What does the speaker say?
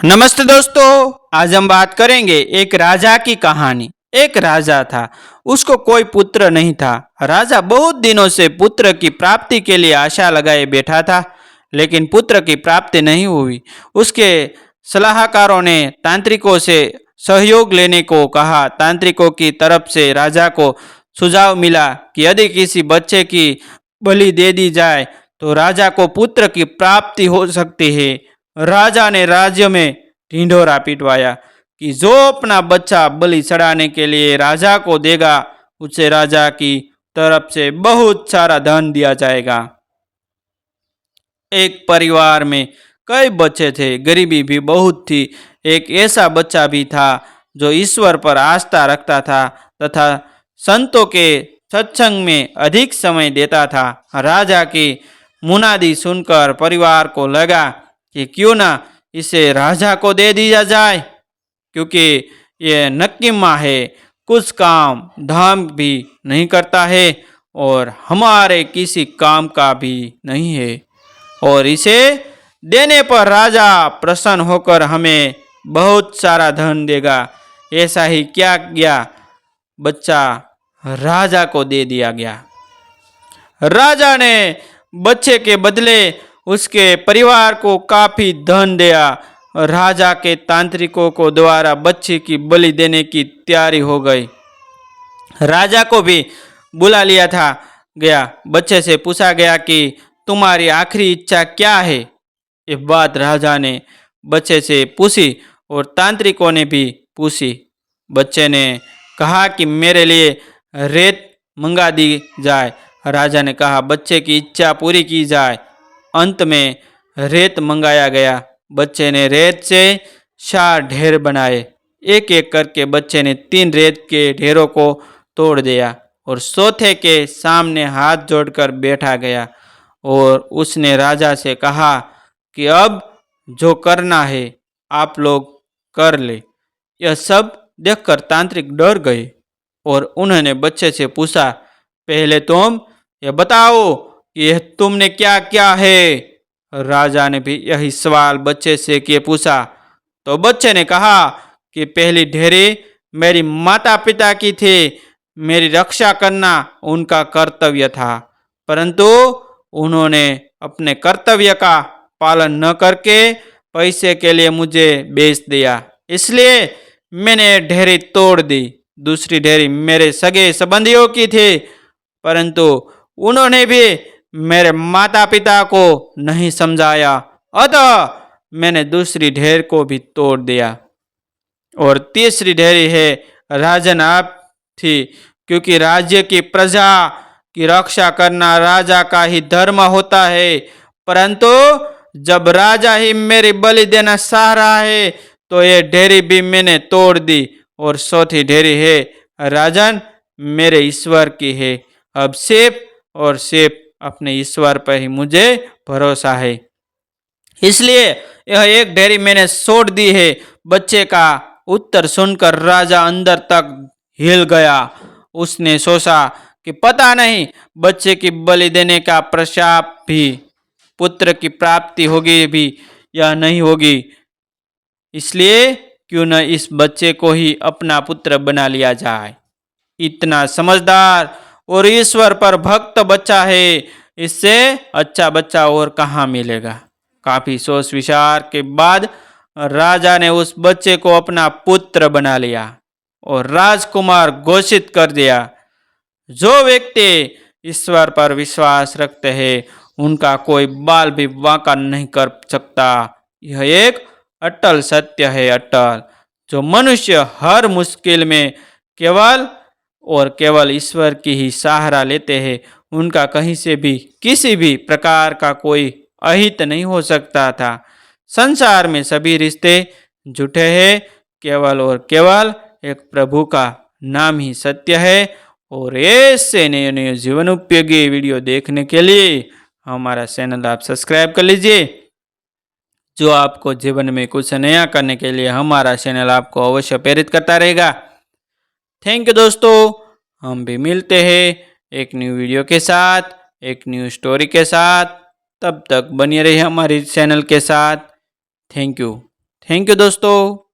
नमस्ते दोस्तों, आज हम बात करेंगे एक राजा की कहानी। एक राजा था, उसको कोई पुत्र नहीं था। राजा बहुत दिनों से पुत्र की प्राप्ति के लिए आशा लगाए बैठा था, लेकिन पुत्र की प्राप्ति नहीं हुई। उसके सलाहकारों ने तांत्रिकों से सहयोग लेने को कहा। तांत्रिकों की तरफ से राजा को सुझाव मिला कि यदि किसी बच्चे की बलि दे दी जाए तो राजा को पुत्र की प्राप्ति हो सकती है। राजा ने राज्य में ढिंढोरा पिटवाया कि जो अपना बच्चा बलि चढ़ाने के लिए राजा को देगा उसे राजा की तरफ से बहुत सारा धन दिया जाएगा। एक परिवार में कई बच्चे थे, गरीबी भी बहुत थी। एक ऐसा बच्चा भी था जो ईश्वर पर आस्था रखता था तथा संतों के सत्संग में अधिक समय देता था। राजा की मुनादी सुनकर परिवार को लगा कि क्यों ना इसे राजा को दे दिया जाए, क्योंकि ये नक्कीमा है, कुछ काम धाम भी नहीं करता है और हमारे किसी काम का भी नहीं है, और इसे देने पर राजा प्रसन्न होकर हमें बहुत सारा धन देगा। ऐसा ही क्या किया, बच्चा राजा को दे दिया गया। राजा ने बच्चे के बदले उसके परिवार को काफी धन दिया। राजा के तांत्रिकों को द्वारा बच्चे की बलि देने की तैयारी हो गई। राजा को भी बुला लिया था गया। बच्चे से पूछा गया कि तुम्हारी आखिरी इच्छा क्या है। ये बात राजा ने बच्चे से पूछी और तांत्रिकों ने भी पूछी। बच्चे ने कहा कि मेरे लिए रेत मंगा दी जाए। राजा ने कहा बच्चे की इच्छा पूरी की जाए। अंत में रेत मंगाया गया। बच्चे ने रेत से 4 ढेर बनाए। एक एक करके बच्चे ने 3 रेत के ढेरों को तोड़ दिया और चौथे के सामने हाथ जोड़कर बैठा गया और उसने राजा से कहा कि अब जो करना है आप लोग कर ले। यह सब देखकर तांत्रिक डर गए और उन्होंने बच्चे से पूछा, पहले तुम यह बताओ कि यह तुमने क्या क्या है। राजा ने भी यही सवाल बच्चे से किए पूछा तो बच्चे ने कहा कि पहली ढेरी मेरी माता पिता की थी, मेरी रक्षा करना उनका कर्तव्य था, परंतु उन्होंने अपने कर्तव्य का पालन न करके पैसे के लिए मुझे बेच दिया, इसलिए मैंने ढेरी तोड़ दी। दूसरी ढेरी मेरे सगे संबंधियों की थी, परंतु उन्होंने भी मेरे माता पिता को नहीं समझाया, अतः मैंने दूसरी ढेर को भी तोड़ दिया। और तीसरी ढेरी है राजन आप थी, क्योंकि राज्य की प्रजा की रक्षा करना राजा का ही धर्म होता है, परंतु जब राजा ही मेरी बलि देना चाह रहा है तो ये ढेरी भी मैंने तोड़ दी। और चौथी ढेरी है राजन मेरे ईश्वर की है, अब सिर्फ और सिर्फ अपने ईश्वर पर ही मुझे भरोसा है, इसलिए यह एक ढेरी मैंने छोड़ दी है। बच्चे का उत्तर सुनकर राजा अंदर तक हिल गया। उसने सोचा कि पता नहीं बच्चे की बलि देने का प्रशाप भी पुत्र की प्राप्ति होगी भी या नहीं होगी, इसलिए क्यों न इस बच्चे को ही अपना पुत्र बना लिया जाए। इतना समझदार और ईश्वर पर भक्त बच्चा है, इससे अच्छा बच्चा और कहाँ मिलेगा। काफी सोच विचार के बाद राजा ने उस बच्चे को अपना पुत्र बना लिया और राजकुमार घोषित कर दिया। जो व्यक्ति ईश्वर पर विश्वास रखते हैं उनका कोई बाल भी वांका नहीं कर सकता। यह एक अटल सत्य है, अटल। जो मनुष्य हर मुश्किल में केवल और केवल ईश्वर की ही सहारा लेते हैं उनका कहीं से भी किसी भी प्रकार का कोई अहित नहीं हो सकता था। संसार में सभी रिश्ते झूठे हैं, केवल और केवल एक प्रभु का नाम ही सत्य है। और ऐसे नए नए जीवन उपयोगी वीडियो देखने के लिए हमारा चैनल आप सब्सक्राइब कर लीजिए, जो आपको जीवन में कुछ नया करने के लिए हमारा चैनल आपको अवश्य प्रेरित करता रहेगा। थैंक यू दोस्तों, हम भी मिलते हैं एक न्यू वीडियो के साथ, एक न्यू स्टोरी के साथ। तब तक बने रहिए हमारे चैनल के साथ। Thank you. थैंक यू दोस्तों।